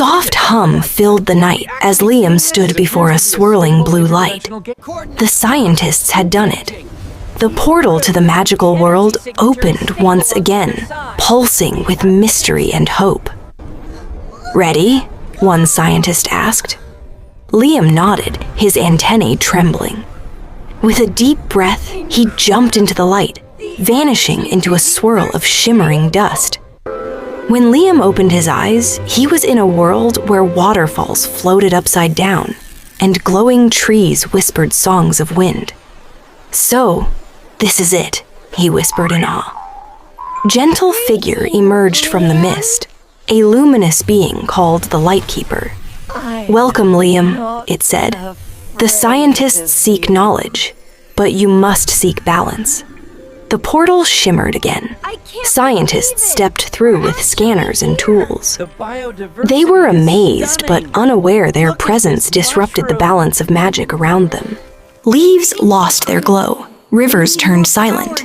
soft hum filled the night as Liam stood before a swirling blue light. The scientists had done it. The portal to the magical world opened once again, pulsing with mystery and hope. "Ready?" one scientist asked. Liam nodded, his antennae trembling. With a deep breath, he jumped into the light, vanishing into a swirl of shimmering dust. When Liam opened his eyes, he was in a world where waterfalls floated upside down, and glowing trees whispered songs of wind. "So, this is it," he whispered in awe. Gentle figure emerged from the mist, a luminous being called the Lightkeeper. "Welcome, Liam," it said. "The scientists seek knowledge, but you must seek balance." The portal shimmered again. Scientists stepped through with scanners and tools. They were amazed but unaware their presence disrupted the balance of magic around them. Leaves lost their glow. Rivers turned silent.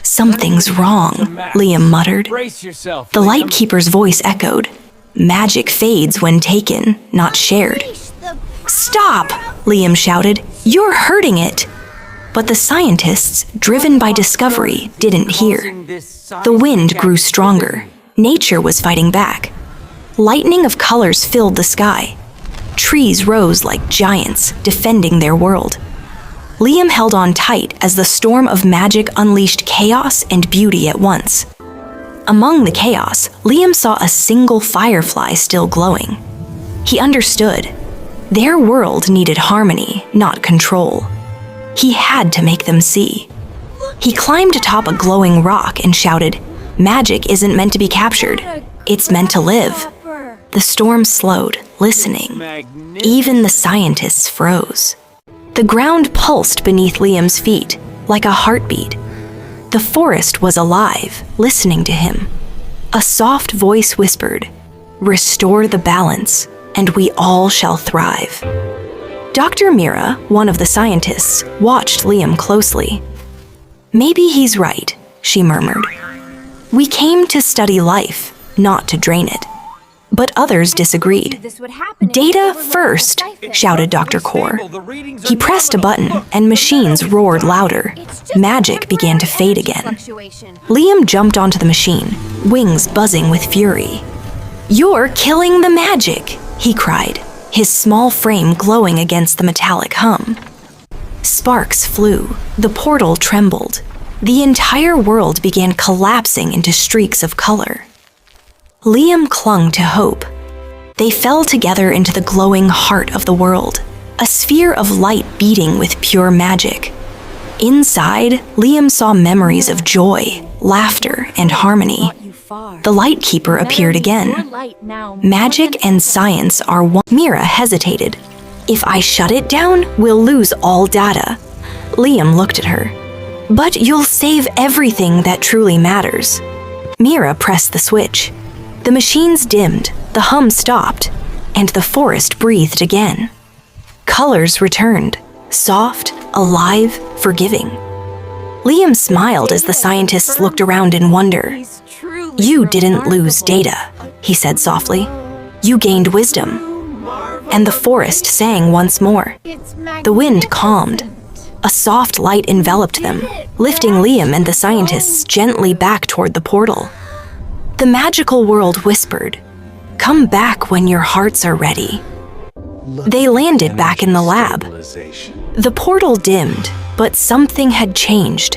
"Something's wrong," Liam muttered. The Lightkeeper's voice echoed. "Magic fades when taken, not shared." "Stop!" Liam shouted. "You're hurting it!" But the scientists, driven by discovery, didn't hear. The wind grew stronger. Nature was fighting back. Lightning of colors filled the sky. Trees rose like giants, defending their world. Liam held on tight as the storm of magic unleashed chaos and beauty at once. Among the chaos, Liam saw a single firefly still glowing. He understood. Their world needed harmony, not control. He had to make them see. He climbed atop a glowing rock and shouted, "Magic isn't meant to be captured. It's meant to live." The storm slowed, listening. Even the scientists froze. The ground pulsed beneath Liam's feet, like a heartbeat. The forest was alive, listening to him. A soft voice whispered, "Restore the balance, and we all shall thrive." Dr. Mira, one of the scientists, watched Liam closely. "Maybe he's right," she murmured. "We came to study life, not to drain it." But others disagreed. "Data first," shouted Dr. Kaur. He pressed a button, and machines roared louder. Magic began to fade again. Liam jumped onto the machine, wings buzzing with fury. "You're killing the magic!" he cried, his small frame glowing against the metallic hum. Sparks flew. The portal trembled. The entire world began collapsing into streaks of color. Liam clung to hope. They fell together into the glowing heart of the world, a sphere of light beating with pure magic. Inside, Liam saw memories of joy, laughter, and harmony. The Lightkeeper appeared again. "Magic and science are one." Mira hesitated. "If I shut it down, we'll lose all data." Liam looked at her. "But you'll save everything that truly matters." Mira pressed the switch. The machines dimmed, the hum stopped, and the forest breathed again. Colors returned, soft, alive, forgiving. Liam smiled as the scientists looked around in wonder. "You didn't lose data," he said softly. "You gained wisdom." And the forest sang once more. The wind calmed. A soft light enveloped them, lifting Liam and the scientists gently back toward the portal. The magical world whispered, "Come back when your hearts are ready." They landed back in the lab. The portal dimmed, but something had changed.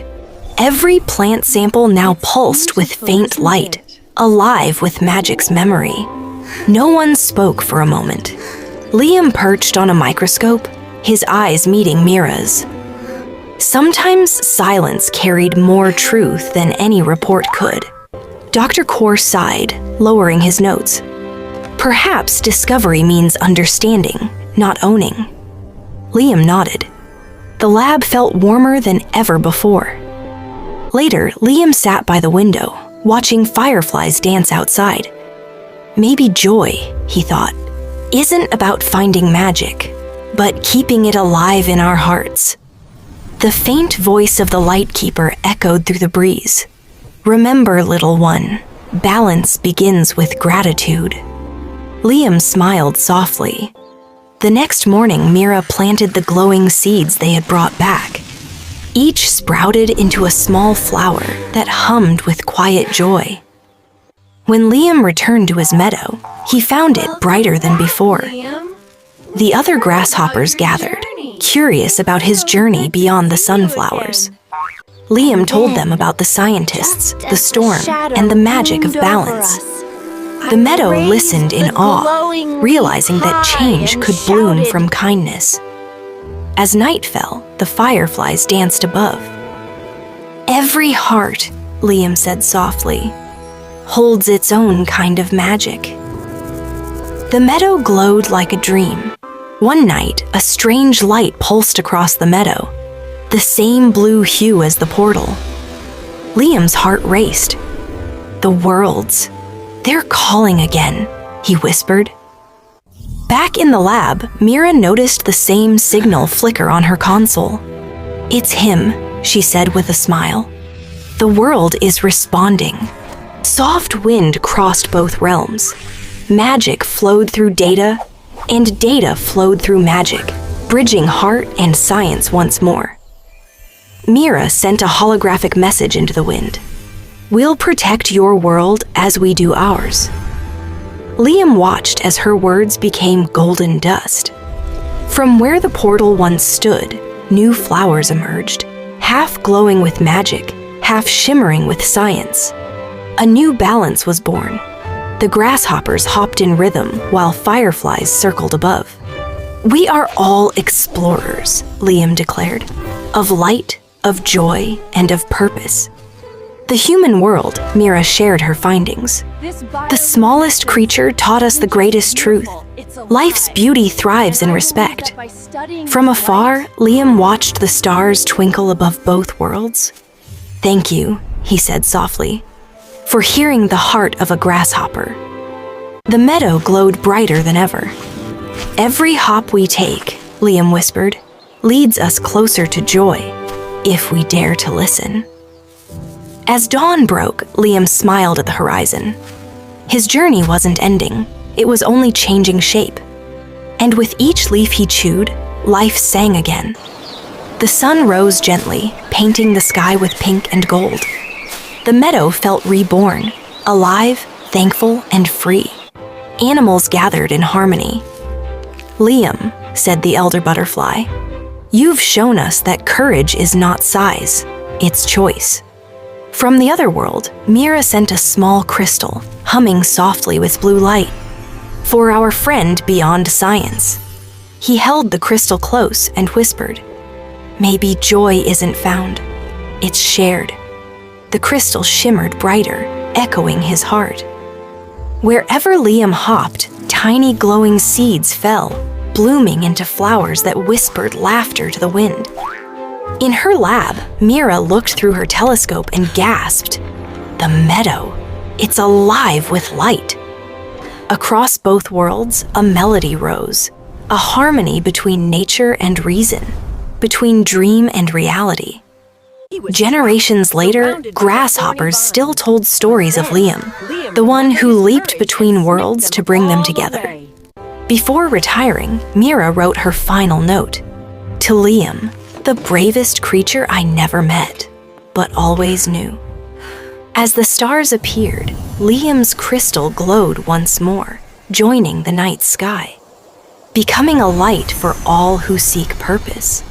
Every plant sample now pulsed with faint light, alive with magic's memory. No one spoke for a moment. Liam perched on a microscope, his eyes meeting Mira's. Sometimes silence carried more truth than any report could. Dr. Kaur sighed, lowering his notes. "Perhaps discovery means understanding, not owning." Liam nodded. The lab felt warmer than ever before. Later, Liam sat by the window, watching fireflies dance outside. Maybe joy, he thought, isn't about finding magic, but keeping it alive in our hearts. The faint voice of the Lightkeeper echoed through the breeze. "Remember, little one, balance begins with gratitude." Liam smiled softly. The next morning, Mira planted the glowing seeds they had brought back. Each sprouted into a small flower that hummed with quiet joy. When Liam returned to his meadow, he found it brighter than before. The other grasshoppers gathered, curious about his journey beyond the sunflowers. Liam told them about the scientists, the storm, and the magic of balance. The meadow listened in awe, realizing that change could bloom from kindness. As night fell, the fireflies danced above. "Every heart," Liam said softly, "holds its own kind of magic." The meadow glowed like a dream. One night, a strange light pulsed across the meadow, the same blue hue as the portal. Liam's heart raced. "The worlds. They're calling again," he whispered. Back in the lab, Mira noticed the same signal flicker on her console. "It's him," she said with a smile. "The world is responding." Soft wind crossed both realms. Magic flowed through data, and data flowed through magic, bridging heart and science once more. Mira sent a holographic message into the wind. "We'll protect your world as we do ours." Liam watched as her words became golden dust. From where the portal once stood, new flowers emerged, half glowing with magic, half shimmering with science. A new balance was born. The grasshoppers hopped in rhythm while fireflies circled above. "We are all explorers," Liam declared, "of light, of joy, and of purpose." The human world, Mira shared her findings. "The smallest creature taught us the greatest truth. Life's beauty thrives in respect." From afar, Liam watched the stars twinkle above both worlds. "Thank you," he said softly, "for hearing the heart of a grasshopper." The meadow glowed brighter than ever. "Every hop we take," Liam whispered, "leads us closer to joy, if we dare to listen." As dawn broke, Liam smiled at the horizon. His journey wasn't ending, it was only changing shape. And with each leaf he chewed, life sang again. The sun rose gently, painting the sky with pink and gold. The meadow felt reborn, alive, thankful, and free. Animals gathered in harmony. "Liam," said the elder butterfly, "you've shown us that courage is not size, it's choice." From the other world, Mira sent a small crystal, humming softly with blue light. "For our friend beyond science." He held the crystal close and whispered, "Maybe joy isn't found, it's shared." The crystal shimmered brighter, echoing his heart. Wherever Liam hopped, tiny glowing seeds fell, blooming into flowers that whispered laughter to the wind. In her lab, Mira looked through her telescope and gasped, "The meadow, it's alive with light." Across both worlds, a melody rose, a harmony between nature and reason, between dream and reality. Generations later, grasshoppers still told stories of Liam, the one who leaped between worlds to bring them together. Before retiring, Mira wrote her final note. "To Liam, the bravest creature I never met, but always knew." As the stars appeared, Liam's crystal glowed once more, joining the night sky, becoming a light for all who seek purpose.